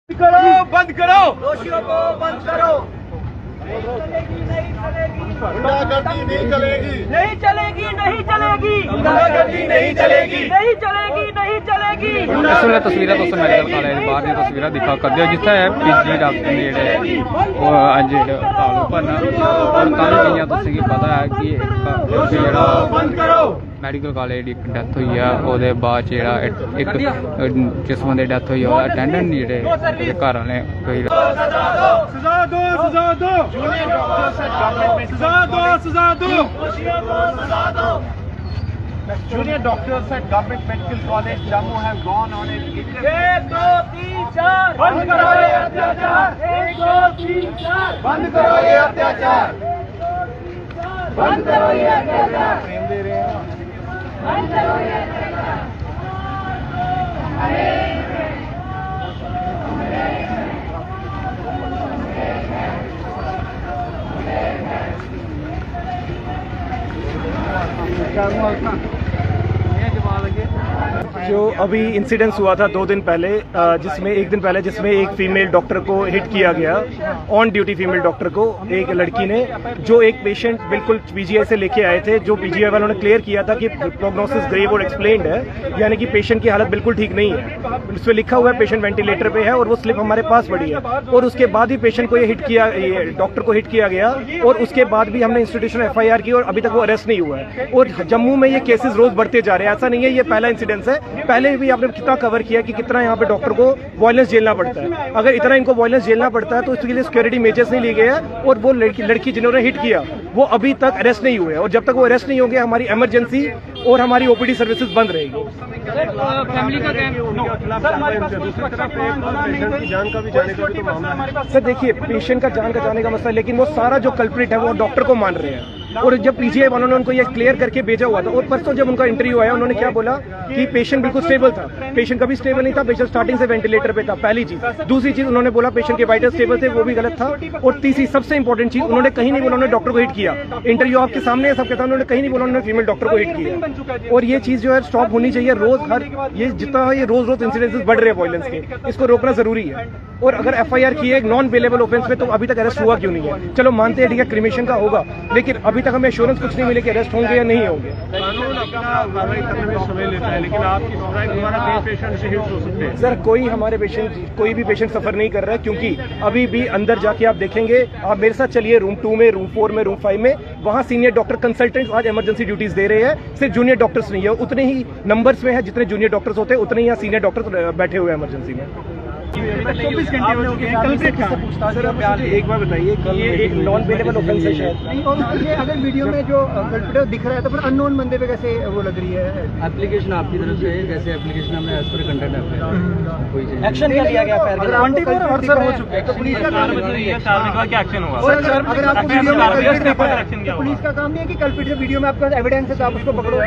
करो, बंद करो, दोषियों को बंद करो। गुंडागर्दी नहीं चलेगी, नहीं चलेगी, नहीं चलेगी, गुंडागर्दी नहीं चलेगी, नहीं चलेगी, नहीं चलेगी। इस वेले तस्वीरें दोस्तों मेडिकल कॉलेज बाहर दी तस्वीरें दिखा कर दिया जिथे पीजी डॉक्टर ने जेडे अज तालू भरना और कल जियां तुसेंगी पता है कि जेड़ा मैडिकल कॉलेज एक डैथ हुई है ओहदे बाद जेड़ा एक जिस बंदे डैथ हुई है अटेंडेंट जेडे घर वाले कोई सजा दो, सजा दो, सजा दो, सजा दो, junior doctors at Government Medical College Jammu have gone on an 1 2 3 4 बंद करो ये अत्याचार, 1 2 3 4 बंद करो ये अत्याचार, बंद करो ये अत्याचार, प्रेम दे रहे हैं। बंद करो ये अत्याचार। जो अभी इंसिडेंस हुआ था 2 दिन पहले जिसमें एक दिन पहले जिसमें एक फीमेल डॉक्टर को हिट किया गया, ऑन ड्यूटी फीमेल डॉक्टर को एक लड़की ने, जो एक पेशेंट बिल्कुल पीजीआई से लेके आए थे, जो पीजीआई वालों ने क्लियर किया था कि प्रोग्नोसिस ग्रेव और एक्सप्लेन्ड है, यानी कि पेशेंट की हालत बिल्कुल ठीक नहीं है। उस पर लिखा हुआ है पेशेंट वेंटिलेटर पे है और वो स्लिप हमारे पास पड़ी है। और उसके बाद ही पेशेंट को ये हिट किया, ये डॉक्टर को हिट किया गया और उसके बाद भी हमने इंस्टीट्यूशन FIR की और अभी तक वो अरेस्ट नहीं हुआ है। और जम्मू में ये केसेस रोज बढ़ते जा रहे हैं, ऐसा नहीं है ये पहला इंसिडेंस है। पहले भी आपने कितना कवर किया कि कितना यहाँ पे डॉक्टर को वायलेंस झेलना पड़ता है। अगर इतना इनको वायलेंस झेलना पड़ता है तो इसके लिए सिक्योरिटी मेजर्स नहीं लिए गए हैं। और वो लड़की जिन्होंने हिट किया वो अभी तक अरेस्ट नहीं हुए, और जब तक वो अरेस्ट नहीं होंगे हमारी इमरजेंसी और हमारी OPD सर्विसेज बंद रहेगी। फैमिली का जान का भी जाने का भी तो मामला है। सर देखिए, पेशेंट का जान का जाने का मसला है, लेकिन वो सारा जो कल्प्रिट है वो डॉक्टर को मान रहे हैं। और जब पीजीआई वालों ने उनको ये क्लियर करके भेजा हुआ था, और परसों जब उनका इंटरव्यू आया उन्होंने क्या बोला कि पेशेंट बिल्कुल स्टेबल था। पेशेंट कभी स्टेबल नहीं था, पेशेंट स्टार्टिंग से वेंटिलेटर पे था, पहली चीज। दूसरी चीज उन्होंने बोला पेशेंट के वाइटल स्टेबल थे, वो भी गलत था। और तीसरी सबसे इंपॉर्टेंट चीज, उन्होंने कहीं नहीं बोला उन्होंने डॉक्टर को हिट किया। इंटरव्यू आपके सामने है, सबके सामने, उन्होंने कहीं नहीं बोला उन्होंने फीमेल डॉक्टर को हिट किया। और ये चीज जो है स्टॉप होनी चाहिए। रोज हर ये जितना ये रोज इंसिडेंसेस बढ़ रहे हैं वायलेंस के, इसको रोकना जरूरी है। और अगर FIR की एक नॉन बेलेबल ऑफेंस में तो अभी तक अरेस्ट हुआ क्यों नहीं है? चलो मानते हैं ठीक है क्रिमेशन का होगा, लेकिन अभी तक हमें एश्योरेंस कुछ नहीं मिले कि अरेस्ट होंगे या नहीं होंगे। कानून अपना कार्रवाई करने में समय लेता है, लेकिन आपकी सुनवाई हमारा कई पेशेंट से हिट हो सकते हैं। सर कोई भी पेशेंट सफर नहीं कर रहा है, क्योंकि अभी भी अंदर जाके आप देखेंगे, आप मेरे साथ चलिए रूम 2 में, रूम 4 में, रूम 5 में, वहाँ सीनियर डॉक्टर कंसल्टेंट्स आज इमरजेंसी ड्यूटीज दे रहे हैं। सिर्फ जूनियर डॉक्टर्स नहीं है, उतने ही नंबर्स में है जितने जूनियर डॉक्टर्स होते हैं, उतने ही यहाँ सीनियर डॉक्टर बैठे हुए हैं इमरजेंसी में। 24 घंटे हो चुके हैं। कल से सर आप मुझे एक बार बताइए कि ये एक नॉन बेलेबल ऑफेंस है शायद? और ये अगर वीडियो में जो कल्प्रिट दिख रहा है तो फिर अननोन बंदे पे कैसे वो लग रही है? एप्लीकेशन आपकी तरफ से है, जैसे एप्लीकेशन हमने एज पर कंटेंट कोई एक्शन क्या लिया गया? 24 आवर्स हो चुके हैं तो पुलिस का काम क्या एक्शन हुआ? अगर आपको वीडियो में पुलिस का काम नहीं है कि कल्प्रिट जो वीडियो में आपका एविडेंस है तो आप उसको पकड़ो। वो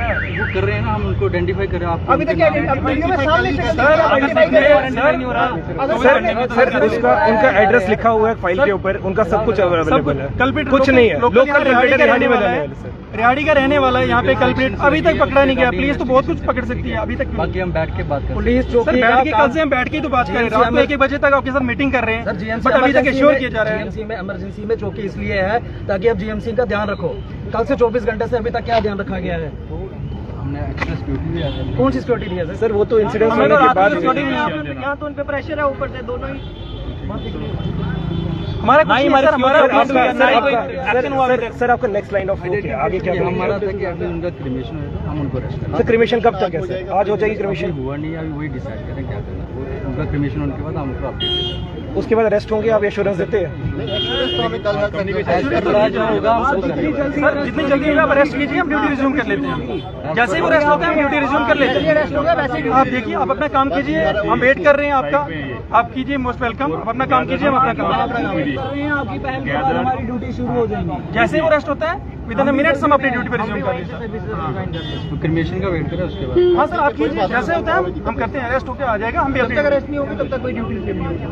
कर रहे हैं ना, हम उनको आइडेंटिफाई कर रहे हैं। आपको अभी तक वीडियो में सामने से सर उसका उनका एड्रेस लिखा हुआ है फाइल के ऊपर, उनका सब कुछ अवेलेबल है, कुछ नहीं है। लोकल कल्प्रिट रिहाड़ी में रिहाड़ी का रहने वाला है यहाँ पे कल्प्रिट, अभी तक पकड़ा नहीं गया। पुलिस तो बहुत कुछ पकड़ सकती है, अभी तक बाकी हम बैठ के बात करें। पुलिस जो बैठ के कल से हम बैठ के तो बात कर रहे हैं, रात में 1 बजे तक आपके साथ मीटिंग कर रहे हैं, बट अभी तक एश्योर किया जा रहा है। GMC में इमरजेंसी में चौकी इसलिए है ताकि आप GMC का ध्यान रखो। कल से 24 घंटे से अभी तक क्या ध्यान रखा गया है? हमने एक्स्ट्रा सिक्योरिटी भी है। कौन सी सिक्योरिटी है सर? वो तो इंसिडेंट होने के बाद यहाँ तो उन पे प्रेशर है, ऊपर से दोनों ही हमारा सर आपका नेक्स्ट लाइन ऑफ आगे क्या? हमारा था कि अभी उनका क्रिमेशन होगा, हम उनको अरेस्ट करें। क्रिमेशन कब तक है सर? आज हो जाएगी क्रिमेशन? हुआ नहीं, अभी वही डिसाइड करें क्या करना। उनका क्रिमेशन होने के बाद हम उनको अपडेट देंगे। उसके बाद अरेस्ट होंगे, आप एश्योरेंस देते हैं? सर जितनी जल्दी होगा आप अरेस्ट कीजिए, हम ड्यूटी रिज्यूम कर लेते हैं। जैसे ही वो अरेस्ट होता है हम ड्यूटी रिज्यूम कर लेते हैं। आप देखिए, आप अपना काम कीजिए, हम वेट कर रहे हैं आपका। आप कीजिए, मोस्ट वेलकम। आप अपना काम कीजिए, हम अपना काम। आपकी पहल के बाद हमारी ड्यूटी शुरू हो जाएगी। जैसे ही वो अरेस्ट होता है विद इन मिनट्स हम अपनी ड्यूटी पर रिज्यूम कर लेते हैं। क्रिमेशन का वेट करें उसके बाद। हाँ सर, आप कीजिए, जैसे होता है हम करते हैं। अरेस्ट होकर आ जाएगा, हम जब तक अरेस्ट नहीं होगी तब तक कोई ड्यूटी नहीं होगी।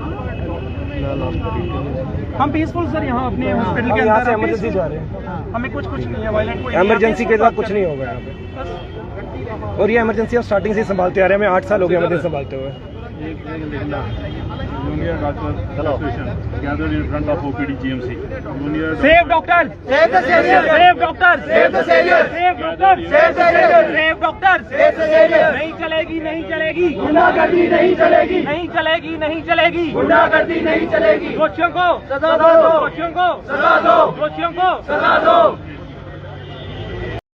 हम पीसफुल सर यहाँ अपने हॉस्पिटल के अंदर इमरजेंसी जा रहे हैं, हमें कुछ नहीं है, वायलेंट कोई इमरजेंसी के साथ कुछ नहीं होगा यहाँ पे। और ये इमरजेंसी हम स्टार्टिंग से ही संभालते आ रहे हैं, हमें 8 साल हो गए इमरजेंसी संभालते हुए। Junior Doctors Association gathered in front of OPD GMC. Junior Save doctors! Save the savior! Save doctors! Save the savior! Save doctors! Save the savior! Save doctors! Save the savior! नहीं चलेगी, नहीं चलेगी, गुंडागर्दी नहीं चलेगी, नहीं चलेगी, नहीं चलेगी, गुंडागर्दी नहीं चलेगी। दोषियों को सजा दो, दोषियों को सजा दो, दोषियों को सजा दो।